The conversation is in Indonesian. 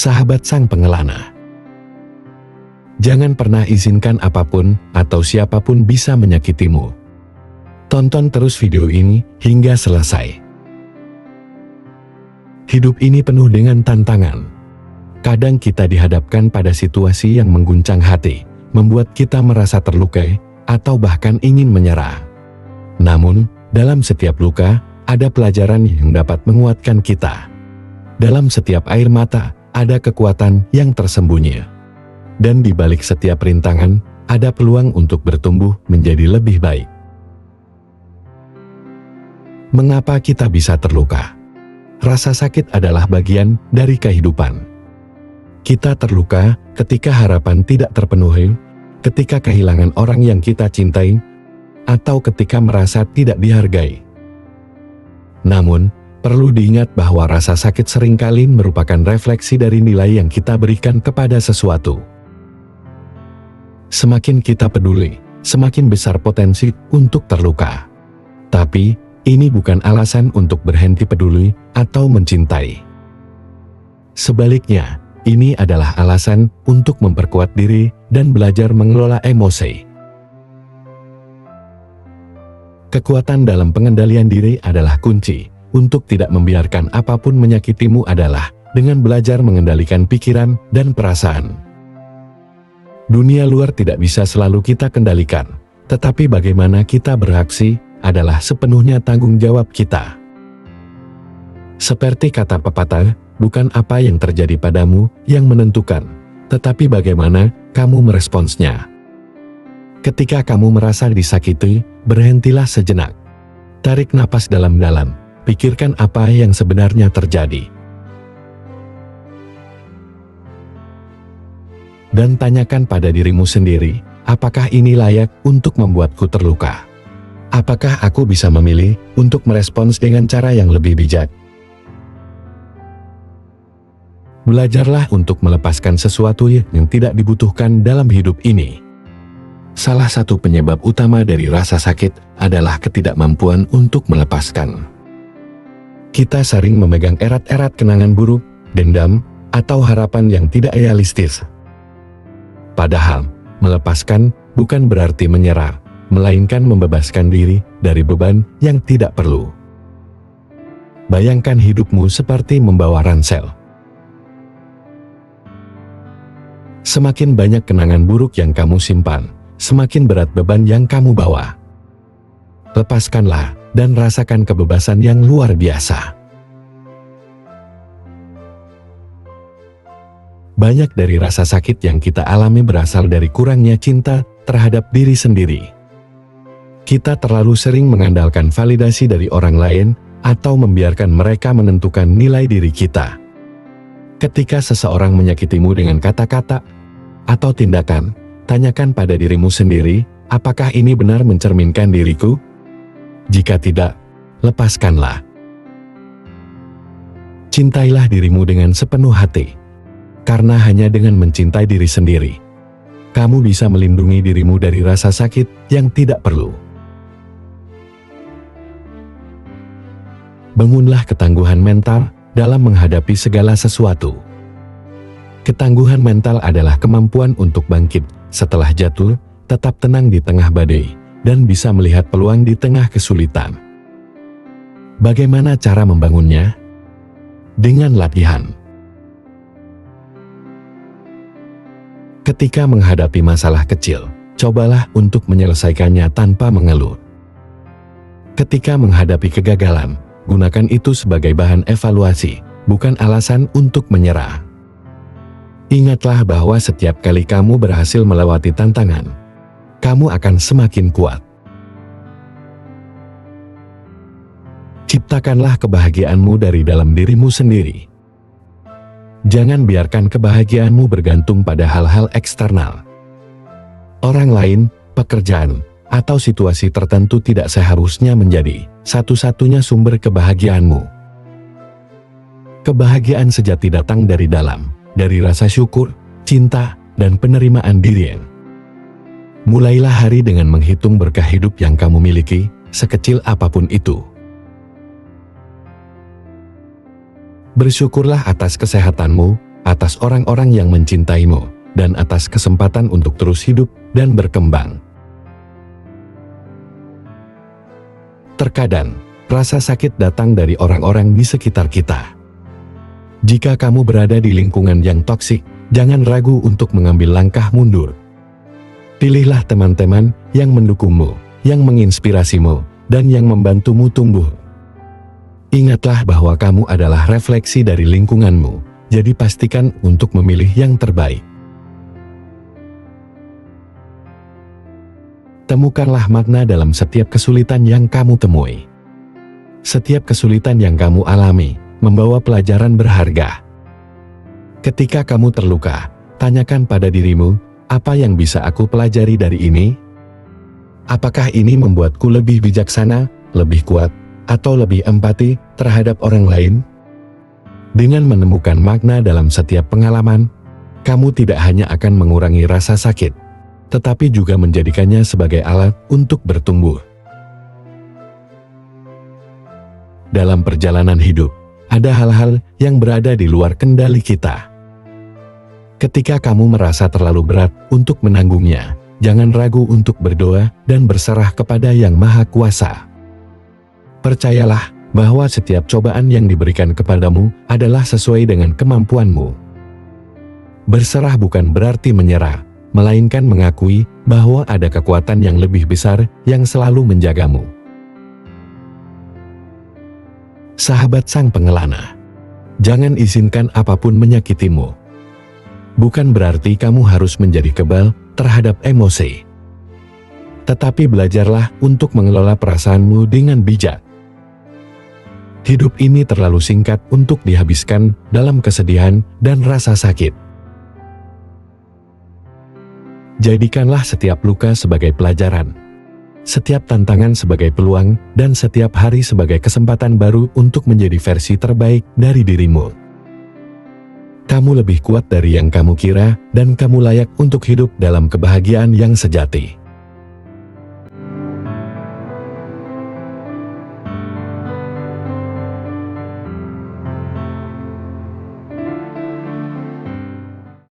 sahabat sang pengelana. Jangan pernah izinkan apapun atau siapapun bisa menyakitimu. Tonton terus video ini hingga selesai. Hidup ini penuh dengan tantangan. Kadang kita dihadapkan pada situasi yang mengguncang hati, membuat kita merasa terlukai, atau bahkan ingin menyerah. Namun, dalam setiap luka, ada pelajaran yang dapat menguatkan kita. Dalam setiap air mata, ada kekuatan yang tersembunyi. Dan di balik setiap rintangan, ada peluang untuk bertumbuh menjadi lebih baik. Mengapa kita bisa terluka? Rasa sakit adalah bagian dari kehidupan. Kita terluka ketika harapan tidak terpenuhi, ketika kehilangan orang yang kita cintai, atau ketika merasa tidak dihargai. Namun, perlu diingat bahwa rasa sakit seringkali merupakan refleksi dari nilai yang kita berikan kepada sesuatu. Semakin kita peduli, semakin besar potensi untuk terluka. Tapi, ini bukan alasan untuk berhenti peduli atau mencintai. Sebaliknya, ini adalah alasan untuk memperkuat diri dan belajar mengelola emosi. Kekuatan dalam pengendalian diri adalah kunci untuk tidak membiarkan apapun menyakitimu adalah dengan belajar mengendalikan pikiran dan perasaan. Dunia luar tidak bisa selalu kita kendalikan, tetapi bagaimana kita bereaksi adalah sepenuhnya tanggung jawab kita. Seperti kata pepatah, bukan apa yang terjadi padamu yang menentukan, tetapi bagaimana kamu meresponsnya. Ketika kamu merasa disakiti, berhentilah sejenak. Tarik napas dalam-dalam, pikirkan apa yang sebenarnya terjadi. Dan tanyakan pada dirimu sendiri, apakah ini layak untuk membuatku terluka? Apakah aku bisa memilih untuk merespons dengan cara yang lebih bijak? Belajarlah untuk melepaskan sesuatu yang tidak dibutuhkan dalam hidup ini. Salah satu penyebab utama dari rasa sakit adalah ketidakmampuan untuk melepaskan. Kita sering memegang erat-erat kenangan buruk, dendam, atau harapan yang tidak realistis. Padahal, melepaskan bukan berarti menyerah, melainkan membebaskan diri dari beban yang tidak perlu. Bayangkan hidupmu seperti membawa ransel. Semakin banyak kenangan buruk yang kamu simpan, semakin berat beban yang kamu bawa. Lepaskanlah dan rasakan kebebasan yang luar biasa. Banyak dari rasa sakit yang kita alami berasal dari kurangnya cinta terhadap diri sendiri. Kita terlalu sering mengandalkan validasi dari orang lain atau membiarkan mereka menentukan nilai diri kita. Ketika seseorang menyakitimu dengan kata-kata atau tindakan, tanyakan pada dirimu sendiri, apakah ini benar mencerminkan diriku? Jika tidak, lepaskanlah. Cintailah dirimu dengan sepenuh hati, karena hanya dengan mencintai diri sendiri, kamu bisa melindungi dirimu dari rasa sakit yang tidak perlu. Bangunlah ketangguhan mental dalam menghadapi segala sesuatu. Ketangguhan mental adalah kemampuan untuk bangkit setelah jatuh, tetap tenang di tengah badai, dan bisa melihat peluang di tengah kesulitan. Bagaimana cara membangunnya? Dengan latihan. Ketika menghadapi masalah kecil, cobalah untuk menyelesaikannya tanpa mengeluh. Ketika menghadapi kegagalan, gunakan itu sebagai bahan evaluasi, bukan alasan untuk menyerah. Ingatlah bahwa setiap kali kamu berhasil melewati tantangan, kamu akan semakin kuat. Ciptakanlah kebahagiaanmu dari dalam dirimu sendiri. Jangan biarkan kebahagiaanmu bergantung pada hal-hal eksternal. Orang lain, pekerjaan, atau situasi tertentu tidak seharusnya menjadi satu-satunya sumber kebahagiaanmu. Kebahagiaan sejati datang dari dalam, dari rasa syukur, cinta, dan penerimaan diri. Mulailah hari dengan menghitung berkah hidup yang kamu miliki, sekecil apapun itu. Bersyukurlah atas kesehatanmu, atas orang-orang yang mencintaimu, dan atas kesempatan untuk terus hidup dan berkembang. Terkadang, rasa sakit datang dari orang-orang di sekitar kita. Jika kamu berada di lingkungan yang toksik, jangan ragu untuk mengambil langkah mundur. Pilihlah teman-teman yang mendukungmu, yang menginspirasimu, dan yang membantumu tumbuh. Ingatlah bahwa kamu adalah refleksi dari lingkunganmu, jadi pastikan untuk memilih yang terbaik. Temukanlah makna dalam setiap kesulitan yang kamu temui. Setiap kesulitan yang kamu alami membawa pelajaran berharga. Ketika kamu terluka, tanyakan pada dirimu, apa yang bisa aku pelajari dari ini? Apakah ini membuatku lebih bijaksana, lebih kuat, atau lebih empati terhadap orang lain? Dengan menemukan makna dalam setiap pengalaman, kamu tidak hanya akan mengurangi rasa sakit, tetapi juga menjadikannya sebagai alat untuk bertumbuh. Dalam perjalanan hidup, ada hal-hal yang berada di luar kendali kita. Ketika kamu merasa terlalu berat untuk menanggungnya, jangan ragu untuk berdoa dan berserah kepada Yang Maha Kuasa. Percayalah bahwa setiap cobaan yang diberikan kepadamu adalah sesuai dengan kemampuanmu. Berserah bukan berarti menyerah, melainkan mengakui bahwa ada kekuatan yang lebih besar yang selalu menjagamu. Sahabat sang pengelana, jangan izinkan apapun menyakitimu. Bukan berarti kamu harus menjadi kebal terhadap emosi. Tetapi belajarlah untuk mengelola perasaanmu dengan bijak. Hidup ini terlalu singkat untuk dihabiskan dalam kesedihan dan rasa sakit. Jadikanlah setiap luka sebagai pelajaran, setiap tantangan sebagai peluang, dan setiap hari sebagai kesempatan baru untuk menjadi versi terbaik dari dirimu. Kamu lebih kuat dari yang kamu kira, dan kamu layak untuk hidup dalam kebahagiaan yang sejati.